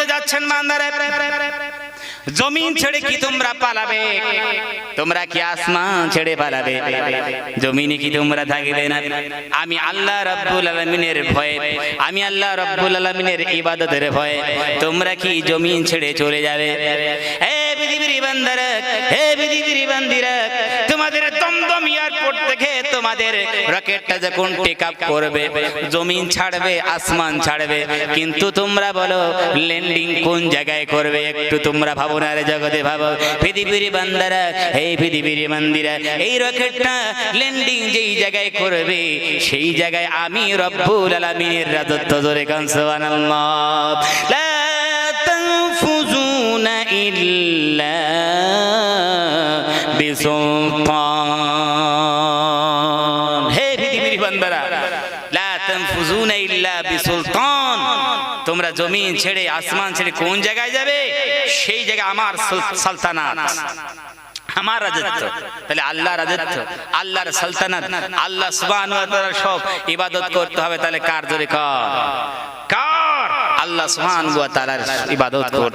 বলতে যাচ্ছেন বান্দারে, জমিন ছেড়ে কি তোমরা পালাবে? তোমরা কি আসমান ছেড়ে পালাবে? জমিনে কি তোমরা থাকবে না? আমি আল্লাহ রাব্বুল আলামিনের ভয়ে, আমি আল্লাহ রাব্বুল আলামিনের ইবাদতের ভয়ে তোমরা কি জমিন ছেড়ে চলে যাবে? হে পৃথিবীর বান্দারা, হে পৃথিবীর বান্দিরা, তোমাদের দমদম এয়ারপোর্ট থেকে তোমাদের রকেটটা যখন টেক আপ করবে, জমিন ছাড়বে, আসমান ছাড়বে, কিন্তু তোমরা বলো ল্যান্ডিং কোন জায়গায় করবে? একটু তোমরা ভাবনার জগতে ভাবো। পৃথিবীর বান্দারা, এই পৃথিবীর বান্দিরা, এই রকেটটা ল্যান্ডিং যেই জায়গায় করবে, সেই জায়গায় আমি রব্বুল আলামিনের রাজত্ব। জোরে কান সুবহানাল্লাহ। লা তানফুজুনা ইল্লা বিসুলতান। হে পৃথিবীর বান্দারা, লা তানফুজুনা ইল্লা বিসুলতান, তোমরা জমিন ছেড়ে আসমান ছেড়ে কোন জায়গায় যাবে? সেই জায়গায় আমার সালতানাত, আমার রাজত্ব। তাহলে আল্লাহ রাজত্ব, আল্লাহর সালতানাত, আল্লাহ সুবহানাহু ওয়া তাআলার সব ইবাদত করতে হবে। তাহলে কার? জোরে কার? আল্লাহ সুবহানাহু ওয়া তাআলার ইবাদত করতে